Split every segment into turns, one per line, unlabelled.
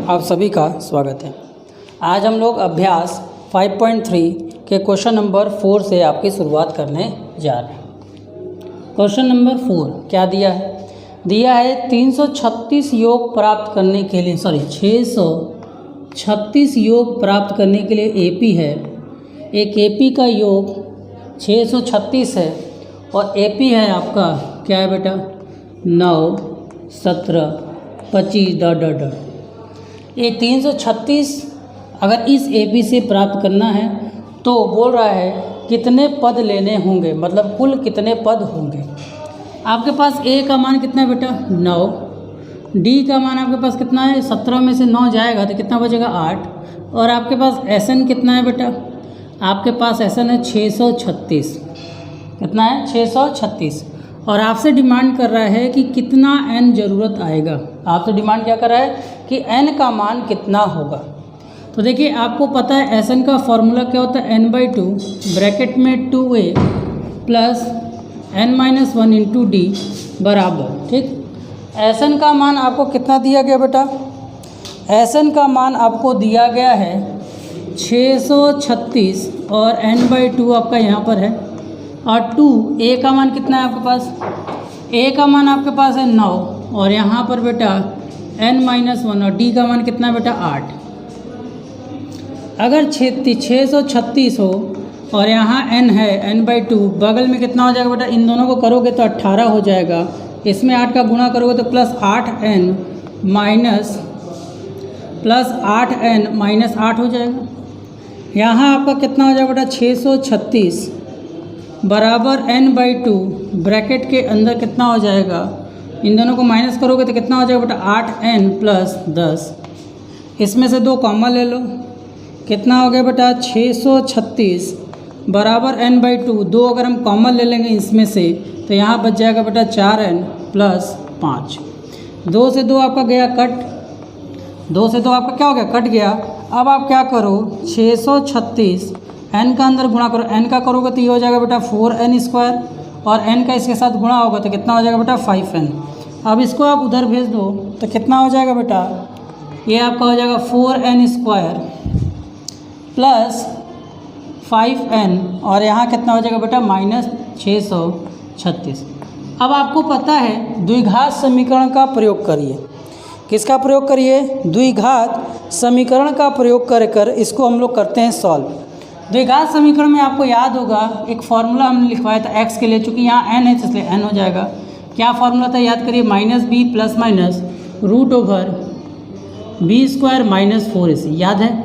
आप सभी का स्वागत है। आज हम लोग अभ्यास 5.3 के क्वेश्चन नंबर 4 से आपकी शुरुआत करने जा रहे हैं। क्वेश्चन नंबर 4 क्या दिया है? दिया है 336 योग प्राप्त करने के लिए 636 योग प्राप्त करने के लिए एपी है। एक एपी का योग 636 है और एपी है आपका क्या है बेटा 9, 17, 25 डॉट। ये 336 अगर इस एपी से प्राप्त करना है तो बोल रहा है कितने पद लेने होंगे, मतलब कुल कितने पद होंगे। आपके पास ए का मान कितना है बेटा 9, डी का मान आपके पास कितना है 17 में से 9 जाएगा तो कितना बचेगा 8, और आपके पास एसएन कितना है बेटा, आपके पास एसएन है 636। कितना है 636, और आपसे डिमांड कर रहा है कि कितना एन ज़रूरत आएगा। आपसे डिमांड क्या कर रहा है कि एन का मान कितना होगा। तो देखिए आपको पता है एस एन का फॉर्मूला क्या होता है n/2 ब्रैकेट में 2a plus n-1 into D बराबर, ठीक। एस एन का मान आपको कितना दिया गया बेटा, एस एन का मान आपको दिया गया है 636 और n/2 आपका यहाँ पर है, और 2 ए का मान कितना है आपके पास, ए का मान आपके पास है 9 और यहाँ पर बेटा n-1 और डी का मान कितना है बेटा 8। अगर 636 हो और यहाँ n है n/2, बगल में कितना हो जाएगा बेटा, इन दोनों को करोगे तो 18 हो जाएगा, इसमें 8 का गुणा करोगे तो प्लस 8n माइनस 8 हो जाएगा। यहाँ आपका कितना हो जाएगा बेटा 636 बराबर n/2 ब्रैकेट के अंदर कितना हो जाएगा, इन दोनों को माइनस करोगे तो कितना हो जाएगा बेटा 8n प्लस 10, इसमें से 2 कॉमन ले लो, कितना हो गया बेटा 636 बराबर n/2, 2 अगर हम कॉमन ले लेंगे इसमें से तो यहाँ बच जाएगा बेटा 4n प्लस 5। 2 से 2 आपका गया कट, 2 से 2 आपका क्या हो गया कट गया। अब आप क्या करो 636 n का अंदर गुणा करो, n का करोगे तो ये हो जाएगा बेटा 4n² और n का इसके साथ गुणा होगा तो कितना हो जाएगा बेटा 5n। अब इसको आप उधर भेज दो तो कितना हो जाएगा बेटा, ये आपका हो जाएगा 4n² प्लस 5n और यहाँ कितना हो जाएगा बेटा माइनस 636। अब आपको पता है द्विघात समीकरण का प्रयोग करिए। किसका प्रयोग करिए, द्विघात समीकरण का प्रयोग कर इसको हम लोग करते हैं सॉल्व। द्विघात समीकरण में आपको याद होगा एक फॉर्मूला हमने लिखवाया था x के लिए, चूँकि यहाँ n है इसलिए n हो जाएगा। क्या फॉर्मूला था याद करिए, -b plus minus √b² minus 4ac, याद है,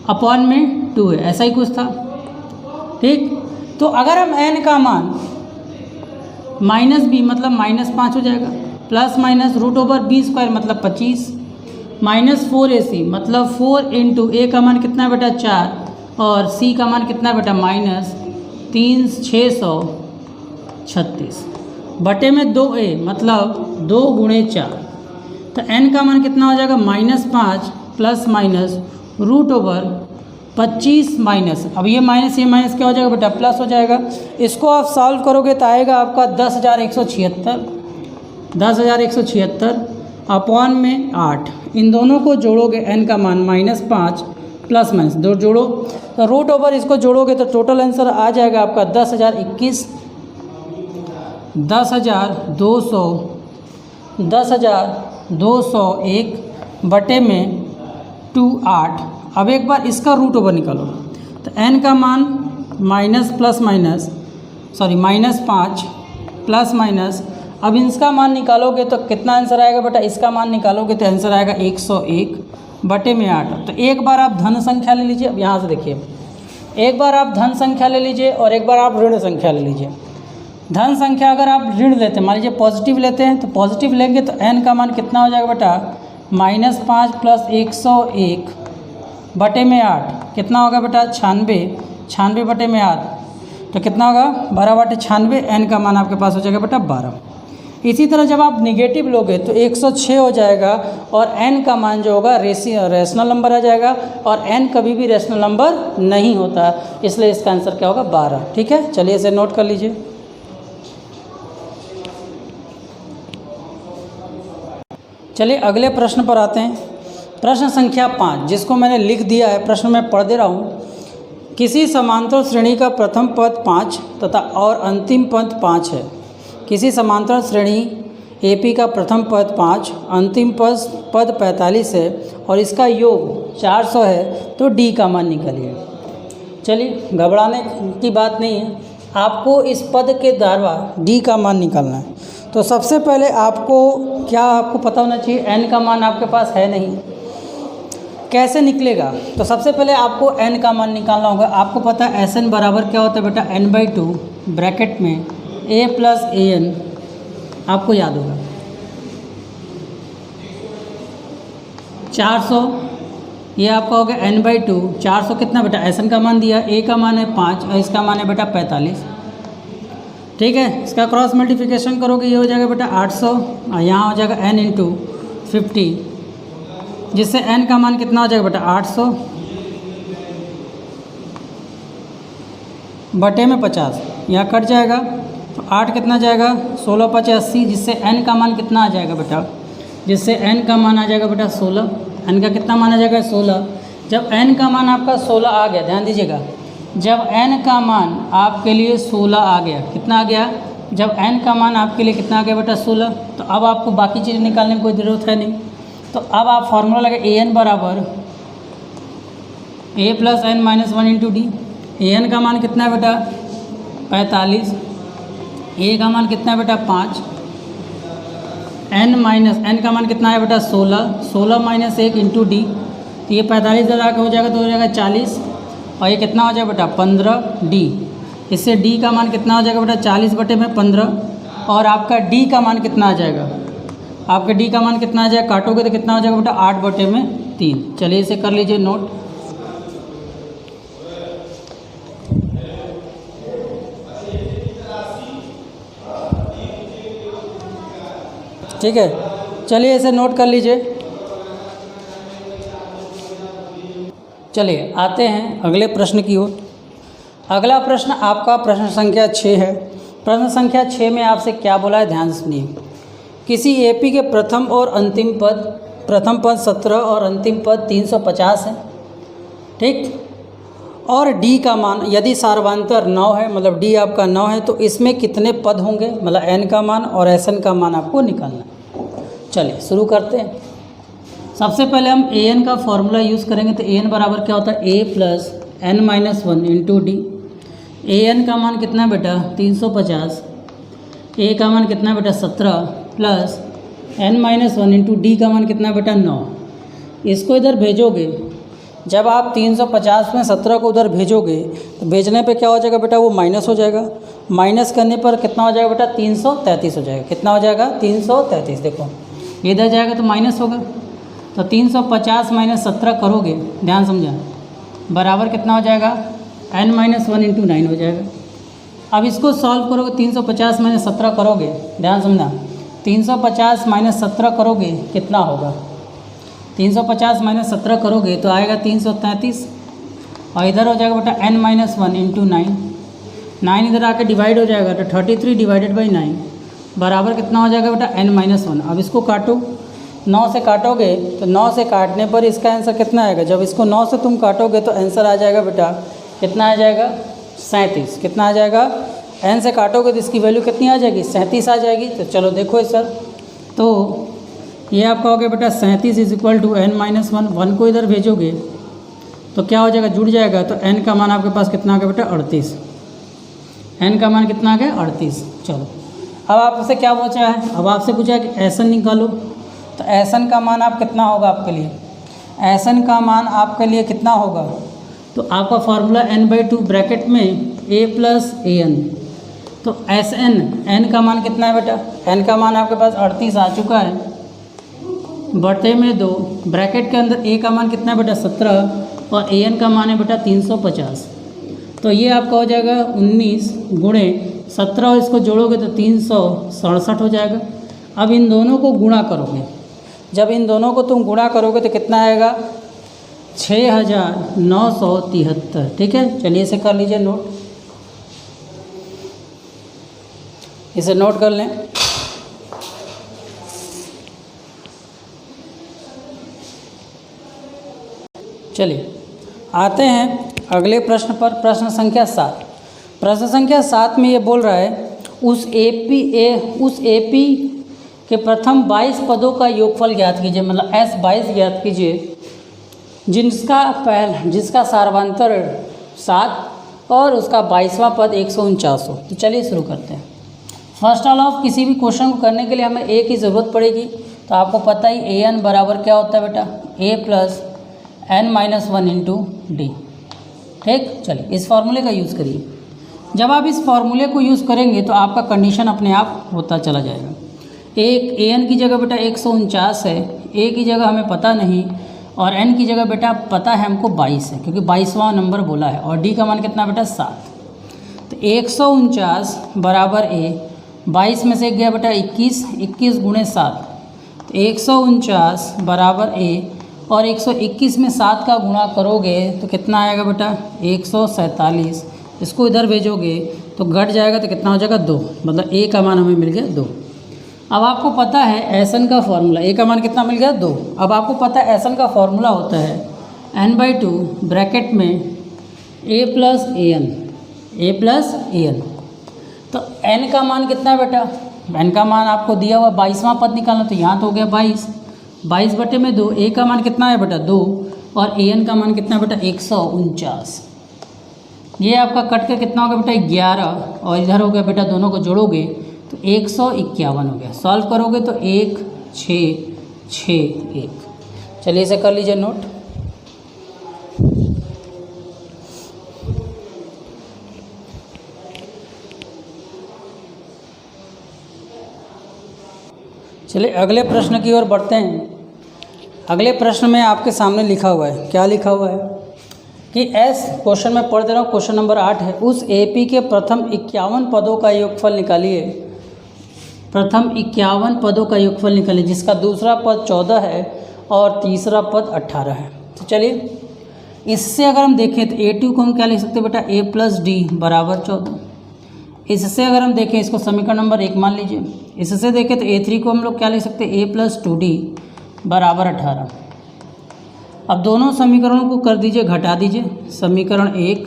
अपॉन में 2 है, ऐसा ही कुछ था, ठीक। तो अगर हम n का मान -b मतलब -5 हो जाएगा, प्लस माइनस √b² मतलब 25 माइनस 4ac मतलब 4 इंटू a का मान कितना है बेटा 4 और c का मान कितना है बेटा -636 बटे में 2a मतलब 2 गुणे 4, तो n का मान कितना हो जाएगा -5 प्लस माइनस √25 माइनस, अब ये माइनस क्या हो जाएगा बेटा प्लस हो जाएगा। इसको आप सॉल्व करोगे तो आएगा आपका 10,176 अपॉन में 8, इन दोनों को जोड़ोगे n का मान -5 प्लस माइनस 2 जोड़ो तो √ इसको जोड़ोगे तो टोटल आंसर आ जाएगा आपका 10,021 10,201 बटे में 28। अब एक बार इसका √ निकालो तो n का मान -5 प्लस माइनस, अब इसका मान निकालोगे तो कितना आंसर आएगा बेटा, इसका मान निकालोगे तो आंसर आएगा 101 बटे में 8। तो एक बार आप धन संख्या ले लीजिए, अब यहाँ से देखिए एक बार आप धन संख्या ले लीजिए और एक बार आप ऋण संख्या ले लीजिए। धन संख्या अगर आप ऋण लेते हैं, मान लीजिए पॉजिटिव लेते हैं, तो पॉजिटिव लेंगे तो n का मान कितना हो जाएगा बेटा -5 प्लस 101 बटे में 8, कितना होगा बेटा 96 बटे में 8, तो कितना होगा 12/96, n का मान आपके पास हो जाएगा बेटा 12। इसी तरह जब आप निगेटिव लोगे तो 106 हो जाएगा और n का मान जो होगा रेशनल नंबर आ जाएगा, और n कभी भी रेशनल नंबर नहीं होता, इसलिए इसका आंसर क्या होगा 12, ठीक है। चलिए इसे नोट कर लीजिए। चलिए अगले प्रश्न पर आते हैं। प्रश्न संख्या 5 जिसको मैंने लिख दिया है, प्रश्न में पढ़ दे रहा हूँ। किसी समांतर श्रेणी का प्रथम पद 5 तथा और अंतिम पद 5 है। किसी समांतर श्रेणी AP का प्रथम पद 5, अंतिम पद 45 है और इसका योग 400 है, तो D का मान निकालिए। चलिए, घबराने की बात नहीं है, आपको इस पद के द्वारा D का मान निकालना है। तो सबसे पहले आपको पता होना चाहिए n का मान आपके पास है नहीं, कैसे निकलेगा? तो सबसे पहले आपको n का मान निकालना होगा। आपको पता है Sn बराबर क्या होता है बेटा, n/2 ब्रैकेट में a + an, आपको याद होगा 400, ये आपका हो गया n/2। 400 कितना बेटा, Sn का मान दिया, a का मान है 5 और इसका मान है बेटा 45। ठीक है, इसका क्रॉस मल्टीप्लिकेशन करोगे, ये हो जाएगा बेटा 800 और यहाँ हो जाएगा n × 50, जिससे n का मान कितना हो जाएगा बेटा 800 बटे में 50, यहाँ कट जाएगा तो 8 कितना जाएगा 16 × 5 = 80, जिससे n का मान कितना आ जाएगा बेटा, जिससे n का मान आ जाएगा बेटा 16। n का कितना मान आ जाएगा 16। जब n का मान आपका 16 आ गया, ध्यान दीजिएगा, जब n का मान आपके लिए 16 आ गया, कितना आ गया, जब n का मान आपके लिए कितना आ गया बेटा 16, तो अब आपको बाकी चीज़ें निकालने की कोई ज़रूरत है नहीं। तो अब आप फार्मूला लगे an बराबर a + n - 1 × d। an का मान कितना है बेटा 45, a का मान कितना है बेटा 5, n का मान कितना है बेटा 16, 16 - 1 × d, तो ये 45 इधर आकर हो जाएगा तो हो जाएगा 40 और ये कितना हो जाएगा बेटा 15d। इससे d का मान कितना हो जाएगा बेटा 40 बटे में 15 और आपका d का मान कितना आ जाएगा, आपका d का मान कितना आ जाएगा, काटोगे तो कितना हो जाएगा बेटा 8 बटे में 3। चलिए इसे कर लीजिए नोट। ठीक है, चलिए इसे नोट कर लीजिए। चलिए आते हैं अगले प्रश्न की ओर। अगला प्रश्न आपका प्रश्न संख्या 6 है। प्रश्न संख्या 6 में आपसे क्या बोला है, ध्यान सुनिए। किसी AP के प्रथम पद 17 और अंतिम पद 350 है, ठीक, और D का मान यदि सार्वधातर 9 है, मतलब D आपका 9 है, तो इसमें कितने पद होंगे, मतलब n का मान और Sn का मान आपको निकालना है। चलिए शुरू करते हैं। सबसे पहले हम an का फॉर्मूला यूज़ करेंगे, तो an बराबर क्या होता है, a + n - 1 × d। an का मान कितना है बेटा 350, a का मान कितना है बेटा 17 प्लस n - 1 × d का मान कितना है बेटा 9। इसको इधर भेजोगे, जब आप 350 में 17 को उधर भेजोगे तो भेजने पे क्या हो जाएगा बेटा, वो माइनस हो जाएगा। माइनस करने पर कितना हो जाएगा बेटा 333 हो जाएगा। कितना हो जाएगा 333। देखो ये इधर जाएगा तो माइनस होगा, तो 350 - 17 करोगे, ध्यान समझा, बराबर कितना हो जाएगा n - 1 × 9 हो जाएगा। अब इसको सॉल्व करोगे, 350 - 17 करोगे, ध्यान समझना, 350 - 17 करोगे कितना होगा, 350 - 17 करोगे तो आएगा 333 और इधर हो जाएगा बेटा n - 1 × 9। 9 इधर आके डिवाइड हो जाएगा तो 33 / 9 बराबर कितना हो जाएगा बेटा n - 1। अब इसको काटो, 9 से काटोगे तो 9 से काटने पर इसका आंसर कितना आएगा, जब इसको 9 से तुम काटोगे तो आंसर आ जाएगा बेटा कितना आ जाएगा 37। कितना आ जाएगा, n से काटोगे तो इसकी वैल्यू कितनी आ जाएगी 37 आ जाएगी। तो चलो देखो सर, तो ये आपका हो गया बेटा 37 = n - 1 को इधर भेजोगे तो क्या हो जाएगा, जुड़ जाएगा, तो n का मान आपके पास कितना आ गया बेटा 38। n का मान कितना आ गया 38। चलो अब आपसे क्या पूछा है, अब आपसे पूछा है कि Sn निकालो, तो Sn का मान आप कितना होगा आपके लिए, Sn का मान आपके लिए कितना होगा, तो आपका फार्मूला n/2 ब्रैकेट में a + an, तो Sn n का मान कितना है बेटा, n का मान आपके पास 38 आ चुका है, बटे में 2 ब्रैकेट के अंदर a का मान कितना है बेटा 17 और an का मान है बेटा 350। तो ये आपका हो जाएगा 19 × 17 और इसको जोड़ोगे तो 367 हो जाएगा। अब इन दोनों को गुणा करोगे, जब इन दोनों को तुम गुणा करोगे तो कितना आएगा 6973। ठीक है, चलिए इसे कर लीजिए नोट, इसे नोट कर लें। चलिए आते हैं अगले प्रश्न पर, प्रश्न संख्या 7। प्रश्न संख्या 7 में ये बोल रहा है उस एपी के प्रथम 22 पदों का योगफल ज्ञात कीजिए, मतलब S22 ज्ञात कीजिए जिसका सार्वंतर 7 और उसका 22वां पद 149 हो। तो चलिए शुरू करते हैं। फर्स्ट ऑफ किसी भी क्वेश्चन को करने के लिए हमें ए की ज़रूरत पड़ेगी। तो आपको पता ही an बराबर क्या होता है बेटा, a plus n minus 1 into D. ठीक, चलिए इस फॉर्मूले का यूज़ करिए। जब आप इस फॉर्मूले को यूज़ करेंगे तो आपका कंडीशन अपने आप होता चला जाएगा। एक an की जगह बेटा 149 है, a की जगह हमें पता नहीं और n की जगह बेटा पता है हमको 22 है, क्योंकि 22वां नंबर बोला है, और d का मान कितना बेटा 7। तो 149 बराबर a, 22 में से गया बेटा 21, 21 गुणे 7, तो 149 बराबर a, और 121 में 7 का गुणा करोगे तो कितना आएगा बेटा 147। इसको इधर भेजोगे तो घट जाएगा तो कितना हो जाएगा 2, मतलब a का मान हमें मिल गया 2। अब आपको पता है Sn का फॉर्मूला, a का मान कितना मिल गया 2। अब आपको पता है Sn का फॉर्मूला होता है n/2 ब्रैकेट में a प्लस an। तो n का मान कितना है बेटा, n का मान आपको दिया हुआ 22वां पद निकालना, तो यहाँ तो हो गया 22 बटे में 2, a का मान कितना है बेटा 2 और an का मान कितना है बेटा 149। ये आपका कट कर कितना होगा बेटा 11, और इधर हो गया बेटा दोनों को जोड़ोगे तो 151 हो गया। सॉल्व करोगे तो 1 6 6 1। चलिए इसे कर लीजिए नोट। चलिए अगले प्रश्न की ओर बढ़ते हैं। अगले प्रश्न में आपके सामने लिखा हुआ है, क्या लिखा हुआ है कि क्वेश्चन में पढ़ दे रहा हूँ, क्वेश्चन नंबर 8 है। उस एपी के प्रथम 51 पदों का योगफल निकालिए। प्रथम 51 पदों का योगफल निकालिए, जिसका दूसरा पद 14 है और तीसरा पद 18 है। तो चलिए इससे अगर हम देखें तो A2 को हम क्या लिख सकते हैं बेटा, a प्लस डी बराबर 14। इससे अगर हम देखें, इसको समीकरण नंबर 1 मान लीजिए। इससे देखें तो A3 को हम लोग क्या लिख सकते हैं, a प्लस 2d बराबर 18। अब दोनों समीकरणों को कर दीजिए, घटा दीजिए। समीकरण 1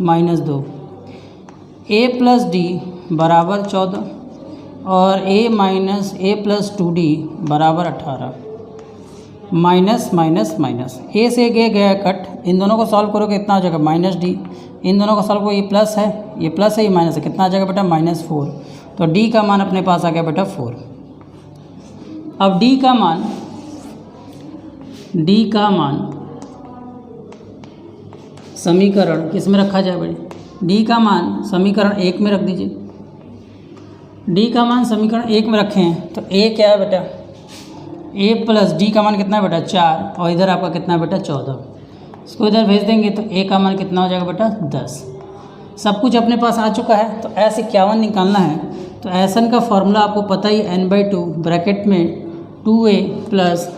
माइनस 2, a प्लस डी बराबर 14 और a प्लस 2d बराबर 18। माइनस माइनस माइनस, a से गया कट, इन दोनों को सॉल्व करोगे कितना हो जाएगा माइनस डी। इन दोनों को सॉल्व करो, ये प्लस है ये माइनस है, कितना आ जाएगा बेटा -4। तो d का मान अपने पास आ गया बेटा 4। अब d का मान समीकरण किस में रखा जाए बेटे, d का मान समीकरण 1 में रख दीजिए। d का मान समीकरण 1 में रखे हैं तो a क्या है बेटा, a प्लस d का मान कितना है बेटा 4, और इधर आपका कितना है बेटा 14। इसको इधर भेज देंगे तो a का मान कितना हो जाएगा बेटा 10। सब कुछ अपने पास आ चुका है। तो S51 निकालना है तो Sn का फॉर्मूला आपको पता ही n/2 ब्रैकेट में 2a plus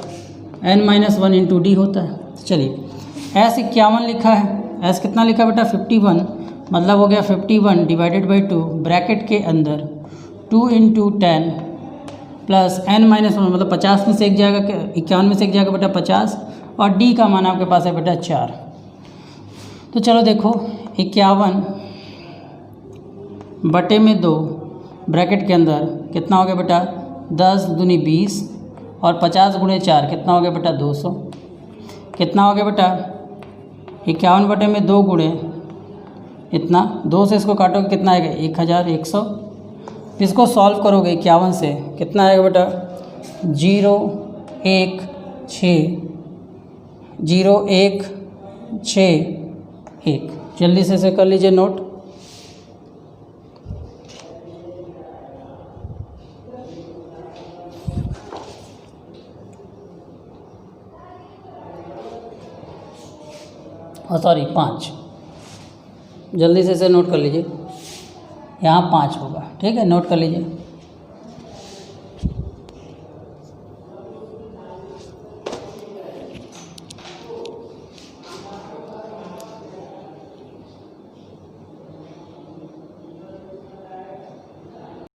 n minus 1 into D होता है। तो चलिए S51 लिखा है, S कितना लिखा बेटा 51, मतलब हो गया 51 डिवाइडेड बाई 2 ब्रैकेट के अंदर 2 इंटू 10 प्लस n माइनस 1, मतलब 50 में से एक जाएगा, 51 में से एक जाएगा बेटा 50, और d का मान आपके पास है बेटा 4। तो चलो देखो 51 बटे में 2 ब्रैकेट के अंदर कितना हो गया बेटा 10 दूनी 20 और 50 गुणे 4 कितना हो गया बेटा 200। कितना हो गया बेटा 51 बटे में 2 गुणे इतना, 2 से इसको काटोगे कितना आएगा 1100। इसको सॉल्व करोगे 51 से कितना आएगा बेटा 0 1 6 0 1 6 1। जल्दी से इसे कर लीजिए नोट। सॉरी 5, जल्दी से इसे नोट कर लीजिए। यहाँ 5 होगा, ठीक है, नोट कर लीजिए।